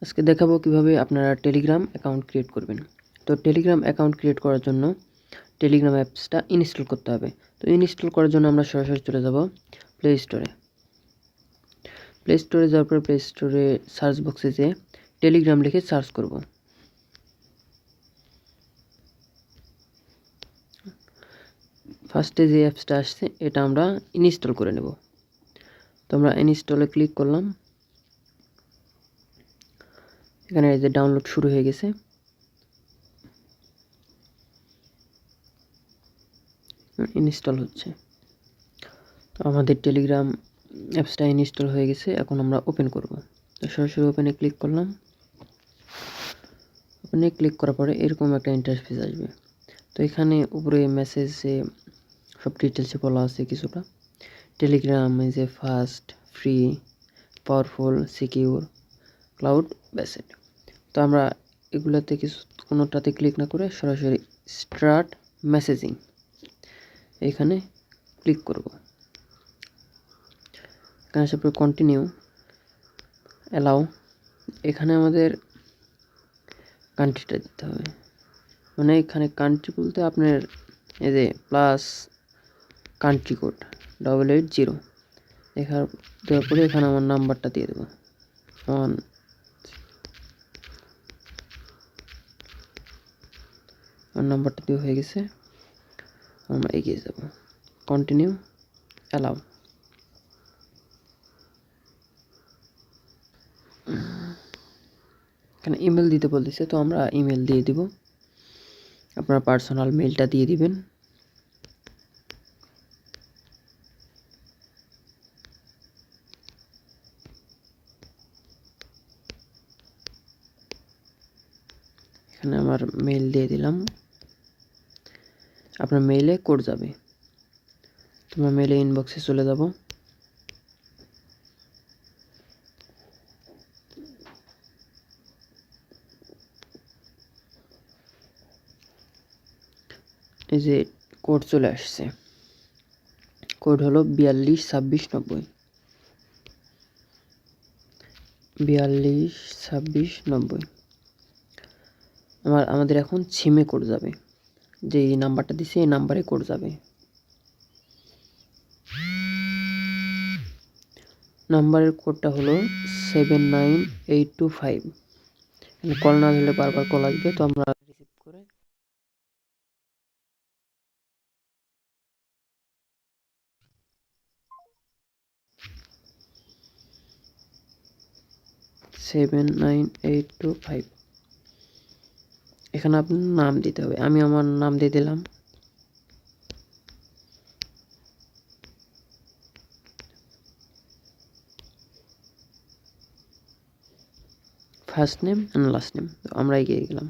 আজকে দেখাবো কিভাবে আপনারা টেলিগ্রাম অ্যাকাউন্ট ক্রিয়েট করবেন। তো টেলিগ্রাম অ্যাকাউন্ট ক্রিয়েট করার জন্য টেলিগ্রাম অ্যাপসটা ইনস্টল করতে হবে। তো ইনস্টল করার জন্য আমরা সরাসরি চলে যাব প্লে স্টোরে। প্লে স্টোরে যাওয়ার পর প্লে স্টোরে সার্চ বক্সে যেয়ে টেলিগ্রাম লিখে সার্চ করব। ফার্স্টে যে অ্যাপসটা আসছে এটা আমরা ইনস্টল করে নেব। তো আমরা ইনস্টলে ক্লিক করলাম। এখানে এই যে ডাউনলোড শুরু হয়ে গেছে। ইনস্টল হচ্ছে। তো আমাদের টেলিগ্রাম অ্যাপসটা ইনস্টল হয়ে গেছে। এখন আমরা ওপেন করব। তো সরাসরি ওপেনে ক্লিক করলাম। ওপেনে ক্লিক করার পরে এরকম একটা ইন্টারফেস আসবে। তো এখানে উপরে মেসেজে সব ডিটেলসে বলা আছে কিছুটা। Telegram is a fast, free, powerful, secure, cloud based. তো আমরা এগুলোতে কোনোটাতে ক্লিক না করে সরাসরি স্টার্ট মেসেজিং এখানে ক্লিক করব। এখানে আসার পর কন্টিনিউ, অ্যালাউ। এখানে আমাদের কান্ট্রিটা দিতে হবে, মানে এখানে কান্ট্রি বলতে আপনার এই যে প্লাস কান্ট্রি কোড 880 এখানে দেওয়ার পরে এখানে আমার নাম্বারটা দিয়ে দেবো 1। আমার নাম্বারটা দিয়ে হয়ে গেছে। আমরা এগিয়ে যাব, কন্টিনিউ, অ্যালাউ। এখানে ইমেল দিতে বলতেছে, তো আমরা ইমেল দিয়ে দিব। আপনার পার্সোনাল মেলটা দিয়ে দিবেন। এখানে আমার মেল দিয়ে দিলাম। আপনার মেইলে কোড যাবে। তোমার মেইলে ইনবক্সে চলে যাব। এই যে কোড চলে আসছে। কোড হলো 422690। 422690। আমাদের এখন সিমে কোড যাবে। যে এই নাম্বারটা দিছে এই নাম্বারে কোড যাবে। নাম্বারের কোডটা হলো 79825। কল না দিলে বারবার কল আসবে, তো আমরা রিসিভ করে 79825। এখানে আপনার নাম দিতে হবে। আমি আমার নাম দিয়ে দিলাম। First name and last name. তো আমরা এগিয়ে গেলাম।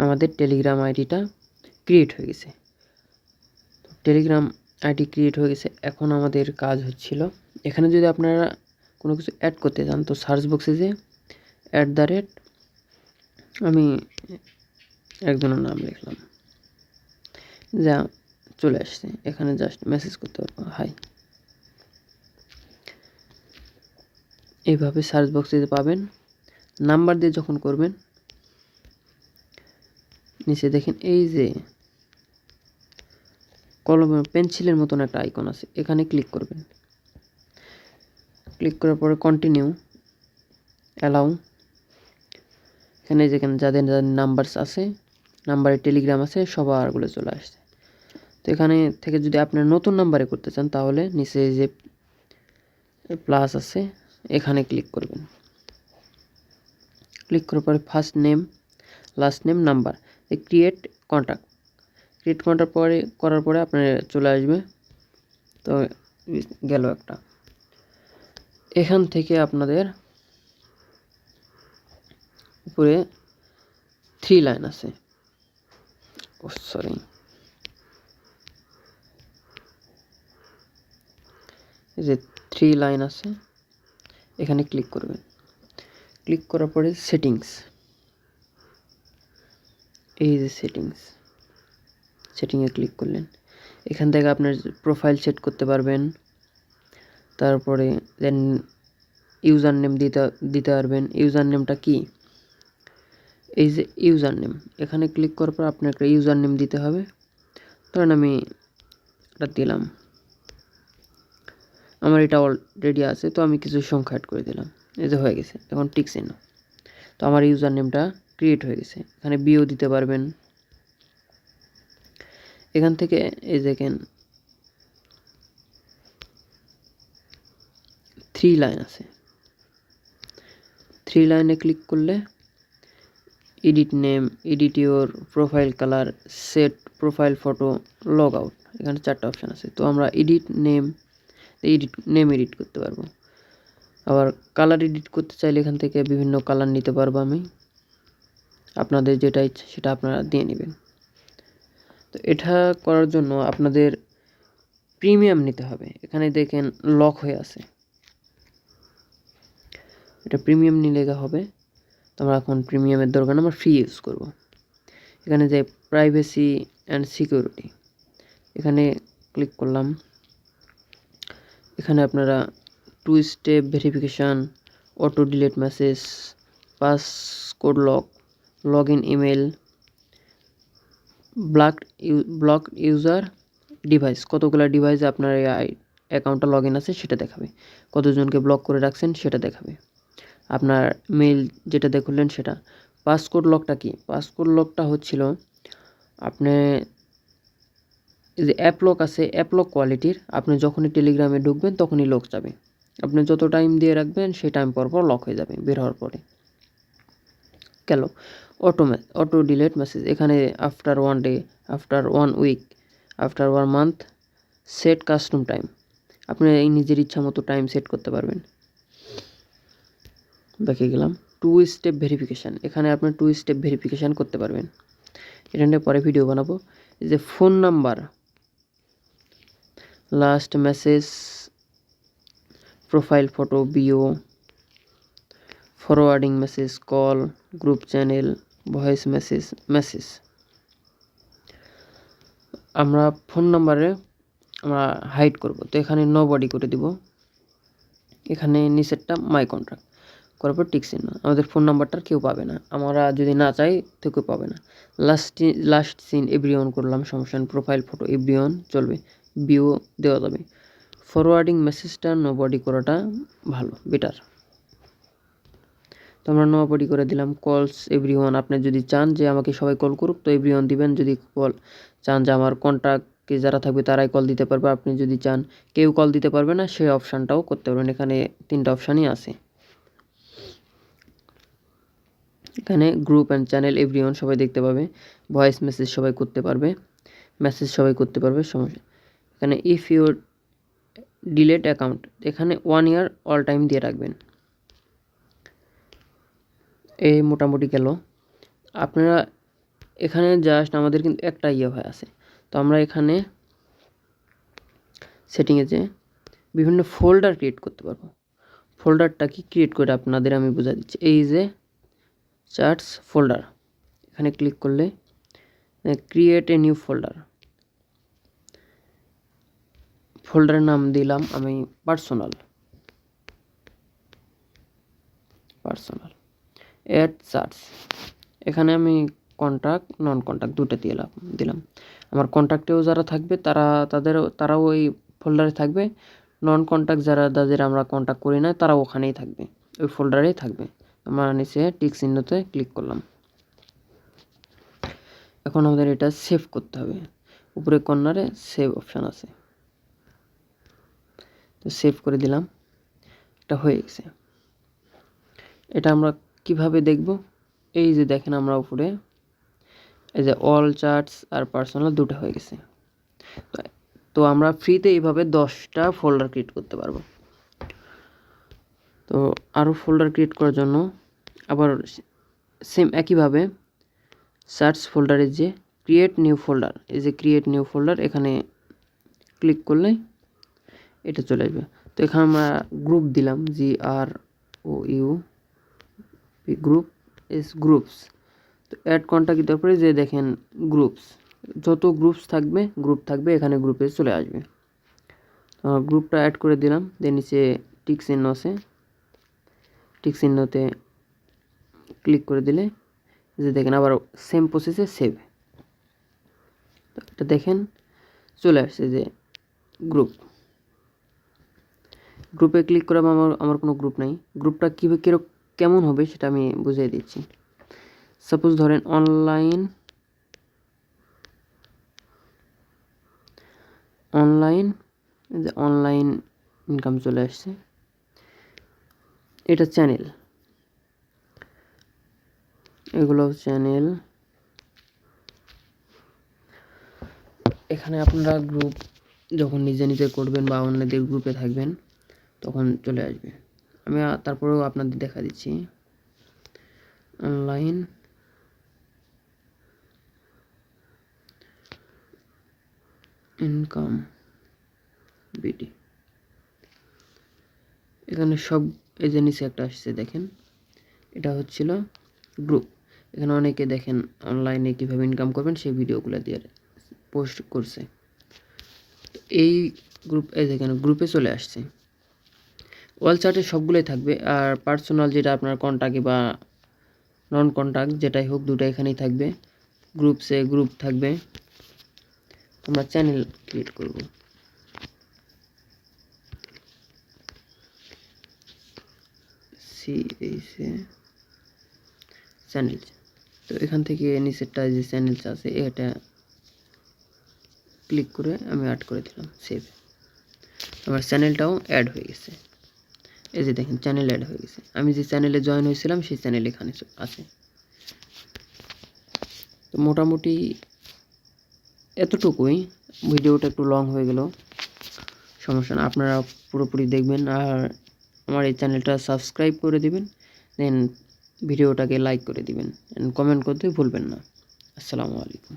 আমাদের টেলিগ্রাম আইডিটা ক্রিয়েট হয়ে গেছে। টেলিগ্রাম আইডি ক্রিয়েট হয়ে গেছে। এখন আমাদের কাজ হচ্ছিল, এখানে যদি আপনারা কোনো কিছু অ্যাড করতে চান তো সার্চ বক্সে যে @ আমি একজনের নাম লিখলাম, যা চলে আসছে। এখানে জাস্ট মেসেজ করতে পারবো হাই। এইভাবে সার্চ বক্সে পাবেন। নাম্বার দিয়ে যখন করবেন নিচে দেখেন এই যে কলম পেন্সিলের মতন একটা আইকন আছে, এখানে ক্লিক করবেন। ক্লিক করার পরে কন্টিনিউ, অ্যালাউ। এখানে যেখানে যাদের যাদের নাম্বার আছে, নাম্বারে টেলিগ্রাম আছে, সবারগুলো চলে আসছে। তো এখানে থেকে যদি আপনার নতুন নাম্বারে করতে চান তাহলে নিচে যে প্লাস আছে এখানে ক্লিক করবেন। ক্লিক করার পরে first name, last name, number, create contact. Create contact করার পরে আপনার চলে আসবে। তো গেল একটা। এখান থেকে আপনাদের উপরে 3 লাইন আছে। এই যে 3 লাইন আছে, এখানে ক্লিক করবেন। ক্লিক করার পরে সেটিংস, এই যে সেটিংয়ে ক্লিক করলেন। এখান থেকে আপনার প্রোফাইল সেট করতে পারবেন। তারপরে দেন ইউজার নেম দিতে পারবেন। ইউজার নেমটা কি, এই যে ইউজার নেম, এখানে ক্লিক করার পর আপনার একটা ইউজার নেম দিতে হবে। ধরেন আমি এটা দিলাম, আমার এটা অলরেডি আছে, তো আমি কিছু সংখ্যা অ্যাড করে দিলাম, এই যে হয়ে গেছে। এখন টিক চিহ্ন, তো আমার ইউজার নেমটা ক্রিয়েট হয়ে গেছে। এখানে বিও দিতে পারবেন। এখান থেকে এই দেখেন 3 লাইন আছে, 3 লাইনে ক্লিক করলে edit name, edit your profile colour, set profile photo, log out, এখানে 4টা অপশান আছে। তো আমরা এডিট নেম এডিট করতে পারবো। আবার কালার এডিট করতে চাইলে এখান থেকে বিভিন্ন কালার নিতে পারবো আমি, আপনাদের যেটা ইচ্ছা সেটা আপনারা দিয়ে নেবেন। তো এটা করার জন্য আপনাদের প্রিমিয়াম নিতে হবে। এখানে দেখেন লক হয়ে আছে, এটা প্রিমিয়াম নিলে হবে। তো আমরা এখন প্রিমিয়ামের দরকার না, আমরা ফ্রি ইউজ করব। এখানে যে প্রাইভেসি অ্যান্ড সিকিউরিটি, এখানে ক্লিক করলাম। এখানে আপনারা 2 step verification, auto delete message, pass code log in email, block user device, কতগুলো ডিভাইসে আপনার এই অ্যাকাউন্টটা লগ ইন আছে সেটা দেখাবে, কতজনকে ব্লক করে রাখছেন সেটা দেখাবে, আপনার মেইল যেটা দেখলেন সেটা। পাসকোড লকটা কি, পাসকোড লকটা হচ্ছিল আপনি এই যে অ্যাপ লক আছে, অ্যাপ লক কোয়ালিটির, আপনি যখনই টেলিগ্রামে ঢুকবেন তখনই লক যাবে। আপনি যত টাইম দিয়ে রাখবেন সেই টাইম পর পর লক হয়ে যাবে বের হওয়ার পরে। গেল অটো ডিলিট মেসেজ, এখানে after 1 day, after 1 week, after 1 month, set custom time, আপনি এই নিজের ইচ্ছা মতো টাইম সেট করতে পারবেন। দেখে গেলাম 2 স্টেপ ভেরিফিকেশান, এখানে আপনি 2 স্টেপ ভেরিফিকেশান করতে পারবেন। এটা নিয়ে পরে ভিডিও বানাবো। এই যে phone number, last message, profile photo, bio, forwarding message, call, group channel, voice message. আমরা ফোন নাম্বারে আমরা হাইড করব, তো এখানে নো বডি করে দিব। এখানে নিচেরটা মাই কন্ট্যাক্ট করার পর টিক চিহ্ন, আমাদের ফোন নাম্বারটা কেউ পাবে না, আমরা যদি না চাই তো কেউ পাবে না। লাস্ট সিন এভরিওয়ান করলাম, সমস্যা নেই। প্রোফাইল ফটো এভরিওয়ান চলবে, বিও দেওয়া যাবে। ফরওয়ার্ডিং মেসেজটা নো বডি করাটা ভালো, বেটার। তো আমরা নো বডি করে দিলাম। কলস এভরিওয়ান, আপনি যদি চান যে আমাকে সবাই কল করুক তো এভরিওয়ান দিবেন, যদি চান যে আমার কন্ট্যাক্টে যারা থাকবে তারাই কল দিতে পারবে, আপনি যদি চান কেউ কল দিতে পারবে না সেই অপশানটাও করতে পারবেন। এখানে 3টা অপশানই আছে। এখানে গ্রুপ অ্যান্ড চ্যানেল এভরিওয়ান সবাই দেখতে পাবে, ভয়েস মেসেজ সবাই করতে পারবে, মেসেজ সবাই করতে পারবে, সমস্যা। এখানে ইফ ইউর ডিলেট অ্যাকাউন্ট, এখানে 1 ইয়ার অল টাইম দিয়ে রাখবেন। এই মোটামুটি গেল। আপনারা এখানে জাস্ট আমাদের কিন্তু একটা হয়ে আছে, তো আমরা এখানে সেটিংয়ে যে বিভিন্ন ফোল্ডার ক্রিয়েট করতে পারবো। ফোল্ডারটা কি ক্রিয়েট করে আপনাদের আমি বুঝা দিচ্ছি। এই যে চার্টস ফোল্ডার, এখানে ক্লিক করলে ক্রিয়েট এ নিউ ফোল্ডারের নাম দিলাম আমি পার্সোনাল অ্যাড চার্টস। এখানে আমি কন্ট্যাক্ট নন কন্ট্যাক্ট দুটো দিলাম। আমার কন্ট্যাক্টেও যারা থাকবে তারাও ওই ফোল্ডারে থাকবে, নন কন্ট্যাক্ট যাদের আমরা কন্ট্যাক্ট করি না তারাও ওখানেই থাকবে, ওই ফোল্ডারেই থাকবে। আমরা নিচে টিক চিহ্নতে ক্লিক করলাম। এখন আমাদের এটা সেভ করতে হবে, উপরে কর্নারে সেভ অপশান আছে, তো সেভ করে দিলাম। এটা হয়ে গেছে। এটা আমরা কিভাবে দেখব, এই যে দেখেন আমরা উপরে এই যে অল চার্টস আর পার্সোনাল দুটো হয়ে গেছে। তো আমরা ফ্রিতে এইভাবে 10টা ফোল্ডার ক্রিয়েট করতে পারবো। তো আরও ফোল্ডার ক্রিয়েট করার জন্য আবার সেম একইভাবে সার্চ ফোল্ডারে যে ক্রিয়েট নিউ ফোল্ডার, এই যে ক্রিয়েট নিউ ফোল্ডার, এখানে ক্লিক করলে এটা চলে আসবে। তো এখানে আমরা গ্রুপ দিলাম, GROU, গ্রুপস। তো অ্যাড কন্ট্যাক্ট দেওয়ার পরে যে দেখেন গ্রুপস, যত গ্রুপ থাকবে এখানে গ্রুপে চলে আসবে। গ্রুপটা অ্যাড করে দিলাম, নিচে টিক চিহ্ন আছে, টিক চিহ্নতে ক্লিক করে দিলে যে দেখেন আবার সেম প্রসেসে সেভ। তো এটা দেখেন চলে আসছে যে গ্রুপে ক্লিক করে আমার কোনো গ্রুপ নাই। গ্রুপটা কেমন হবে সেটা আমি বুঝিয়ে দিচ্ছি। সাপোজ ধরেন অনলাইন ইনকাম চলে আসছে, এটা চ্যানেল, এগুলো চ্যানেল। এখানে আপনারা গ্রুপ যখন নিজে করবেন বা অন্যদের গ্রুপে থাকবেন তখন চলে আসবে। আমি তারপরেও আপনাদের দেখা দিচ্ছি অনলাইন ইনকাম বিডি। এখানে সব এই যে নিচে একটা আসছে দেখেন, এটা হচ্ছিল গ্রুপ। এখানে অনেকে দেখেন অনলাইনে কীভাবে ইনকাম করবেন সেই ভিডিওগুলো দিয়ে পোস্ট করছে। এই গ্রুপ এই দেখেন গ্রুপে চলে আসছে। ওয়াল চার্টে সবগুলোই থাকবে, আর পার্সোনাল যেটা আপনার কন্ট্যাক্ট বা নন কন্ট্যাক্ট যেটাই হোক দুটো এখানেই থাকবে। গ্রুপসে গ্রুপ থাকবে। আমরা চ্যানেল ক্রিয়েট করব। চ্যানেল। তো এখান থেকে নিচেরটা যে চ্যানেল আছে এটা ক্লিক করে আমি অ্যাড করে দিলাম, সেভ। আমার চ্যানেলটাও অ্যাড হয়ে গেছে। এই যে দেখেন চ্যানেল অ্যাড হয়ে গেছে। আমি যে চ্যানেলে জয়েন হয়েছিলাম সেই চ্যানেল এখানে আছে। তো মোটামুটি এতটুকুই। ভিডিওটা একটু লং হয়ে গেল, সমস্যা না, আপনারা পুরোপুরি দেখবেন আর আমার এই চ্যানেলটা সাবস্ক্রাইব করে দিবেন, দেন ভিডিওটাকে লাইক করে দিবেন, কমেন্ট করতে ভুলবেন না। আসসালামু আলাইকুম।